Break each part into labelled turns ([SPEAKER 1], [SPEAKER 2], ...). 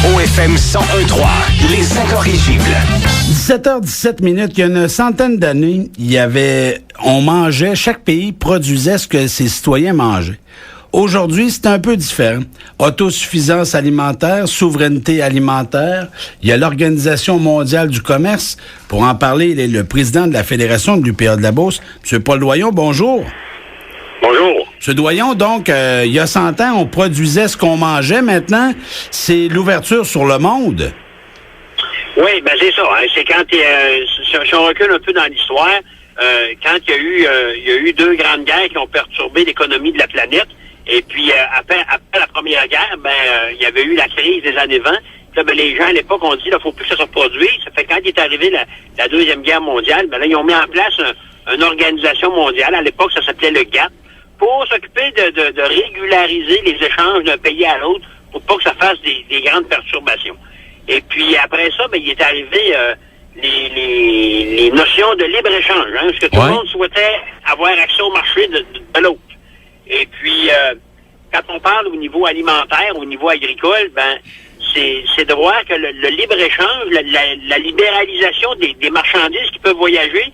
[SPEAKER 1] OFM 101.3, les incorrigibles.
[SPEAKER 2] 17h17, il y a une centaine d'années, chaque pays produisait ce que ses citoyens mangeaient. Aujourd'hui, c'est un peu différent. Autosuffisance alimentaire, souveraineté alimentaire. Il y a l'Organisation mondiale du commerce. Pour en parler, il est le président de la Fédération de l'UPA de la Beauce. M. Paul Doyon, bonjour.
[SPEAKER 3] Bonjour.
[SPEAKER 2] M. Doyon, donc, il y a 100 ans, on produisait ce qu'on mangeait. Maintenant, c'est l'ouverture sur le monde.
[SPEAKER 3] Oui, ben c'est ça. Hein. C'est quand si on recule un peu dans l'histoire, quand il y a eu deux grandes guerres qui ont perturbé l'économie de la planète. Et puis, après la Première Guerre, il y avait eu la crise des années 20. Là, les gens, à l'époque, ont dit, il faut plus que ça se reproduise. Ça fait quand il est arrivé la Deuxième Guerre mondiale, là, ils ont mis en place une organisation mondiale. À l'époque, ça s'appelait le GATT, pour s'occuper de régulariser les échanges d'un pays à l'autre, pour pas que ça fasse des grandes perturbations. Et puis, après ça, il est arrivé les notions de libre-échange, hein, parce que tout le monde souhaitait avoir accès au marché de l'autre. Et puis, quand on parle au niveau alimentaire, au niveau agricole, c'est de voir que le libre-échange, la libéralisation des marchandises qui peuvent voyager,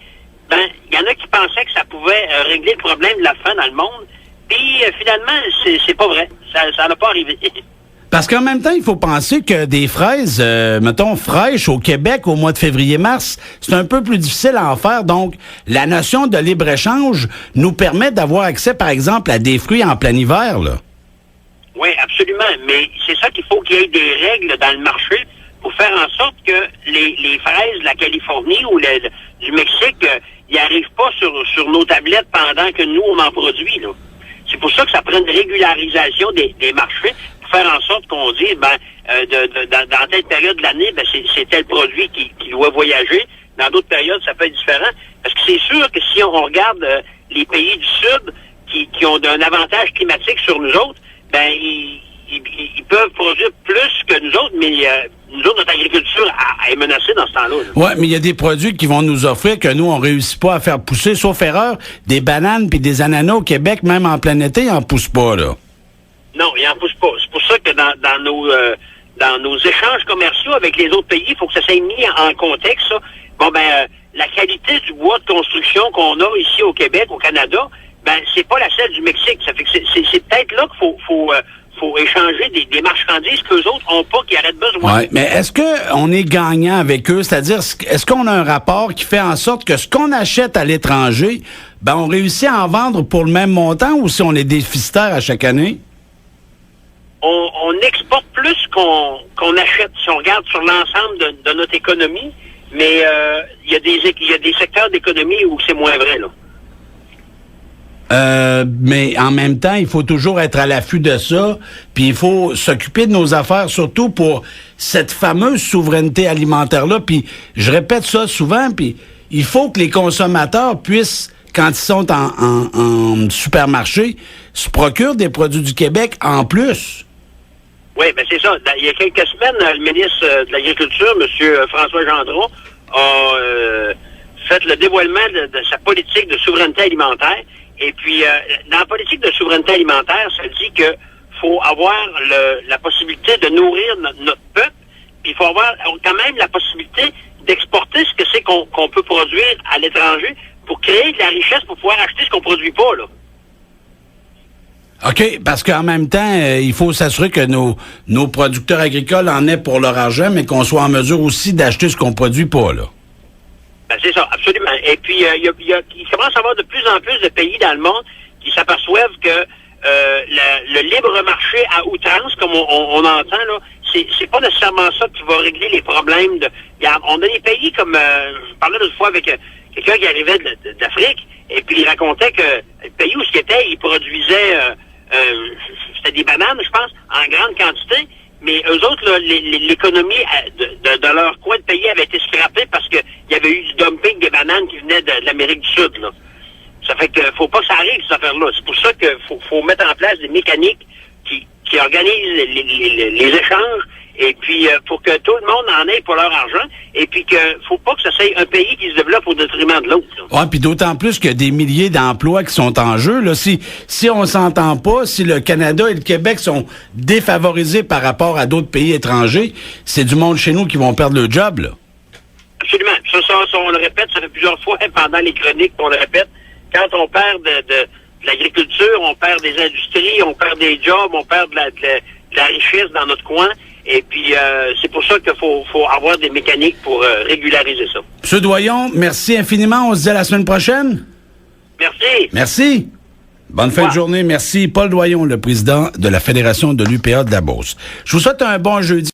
[SPEAKER 3] il y en a qui pensaient que ça pouvait régler le problème de la faim dans le monde. Puis, finalement, c'est pas vrai. Ça n'a pas arrivé.
[SPEAKER 2] Parce qu'en même temps, il faut penser que des fraises, fraîches au Québec au mois de février-mars, c'est un peu plus difficile à en faire. Donc, la notion de libre-échange nous permet d'avoir accès, par exemple, à des fruits en plein hiver, là.
[SPEAKER 3] Oui, absolument. Mais c'est ça qu'il faut qu'il y ait des règles dans le marché pour faire en sorte que les fraises de la Californie ou du Mexique, ils n'arrivent pas sur nos tablettes pendant que nous, on en produit, là. C'est pour ça que ça prend une régularisation des marchés, faire en sorte qu'on dise, dans telle période de l'année, c'est tel produit qui doit voyager. Dans d'autres périodes, ça peut être différent. Parce que c'est sûr que si on regarde les pays du Sud qui ont un avantage climatique sur nous autres, ils peuvent produire plus que nous autres, mais nous autres, notre agriculture est menacée dans ce temps-là.
[SPEAKER 2] Oui, mais il y a des produits qui vont nous offrir que nous, on réussit pas à faire pousser, sauf erreur. Des bananes puis des ananas au Québec, même en plein été, ils en poussent pas, là.
[SPEAKER 3] Non, il n'en pousse pas. C'est pour ça que dans nos échanges commerciaux avec les autres pays, il faut que ça soit mis en contexte, ça. La qualité du bois de construction qu'on a ici au Québec, au Canada, c'est pas la celle du Mexique. Ça fait que c'est peut-être là qu'il faut échanger des marchandises qu'eux autres n'ont pas, qui auraient besoin.
[SPEAKER 2] Oui, mais est-ce qu'on est gagnant avec eux? C'est-à-dire, est-ce qu'on a un rapport qui fait en sorte que ce qu'on achète à l'étranger, on réussit à en vendre pour le même montant, ou si on est déficitaire à chaque année?
[SPEAKER 3] On exporte plus qu'on achète. Si on regarde sur l'ensemble de notre économie, mais il y a des secteurs d'économie où c'est moins vrai, là.
[SPEAKER 2] Mais en même temps, il faut toujours être à l'affût de ça, puis il faut s'occuper de nos affaires, surtout pour cette fameuse souveraineté alimentaire-là. Puis je répète ça souvent, puis il faut que les consommateurs puissent, quand ils sont en supermarché, se procurent des produits du Québec en plus.
[SPEAKER 3] Oui, c'est ça. Il y a quelques semaines, le ministre de l'Agriculture, M. François Gendron, a fait le dévoilement de sa politique de souveraineté alimentaire. Et puis, dans la politique de souveraineté alimentaire, ça dit que faut avoir la possibilité de nourrir notre peuple, puis il faut avoir quand même la possibilité d'exporter ce que c'est qu'on peut produire à l'étranger pour créer de la richesse pour pouvoir acheter ce qu'on produit pas, là.
[SPEAKER 2] OK, parce qu'en même temps, il faut s'assurer que nos producteurs agricoles en aient pour leur argent, mais qu'on soit en mesure aussi d'acheter ce qu'on produit pas, là.
[SPEAKER 3] C'est ça, absolument. Et puis, il commence à y avoir de plus en plus de pays dans le monde qui s'aperçoivent que le libre marché à outrance, comme on entend, là, c'est pas nécessairement ça qui va régler les problèmes on a des pays comme, je parlais l'autre fois avec quelqu'un qui arrivait d'Afrique, et puis il racontait que le pays où il était, il produisait, c'était des bananes, je pense, en grande quantité, mais eux autres, là, l'économie de leur coin de pays avait été scrappée parce qu'il y avait eu du dumping des bananes qui venaient de l'Amérique du Sud, là. Ça fait que faut pas que ça arrive, cette affaire-là. C'est pour ça qu'il faut mettre en place des mécaniques qui organisent les échanges et puis puis pour que tout le monde en ait pour leur argent, et puis que faut pas que ça soit un pays qui se développe au détriment de l'autre.
[SPEAKER 2] Ouais, puis d'autant plus qu'il y a des milliers d'emplois qui sont en jeu. Là, si on s'entend pas, si le Canada et le Québec sont défavorisés par rapport à d'autres pays étrangers, c'est du monde chez nous qui vont perdre le job, là.
[SPEAKER 3] Absolument. Ça, on le répète, ça fait plusieurs fois pendant les chroniques qu'on le répète. Quand on perd de l'agriculture, on perd des industries, on perd des jobs, on perd de la richesse dans notre coin. Et puis, c'est pour ça qu'il faut avoir des mécaniques pour régulariser ça.
[SPEAKER 2] M. Doyon, merci infiniment. On se dit à la semaine prochaine.
[SPEAKER 3] Merci.
[SPEAKER 2] Merci. Bonne fin de journée. Merci. Paul Doyon, le président de la Fédération de l'UPA de la Beauce. Je vous souhaite un bon jeudi.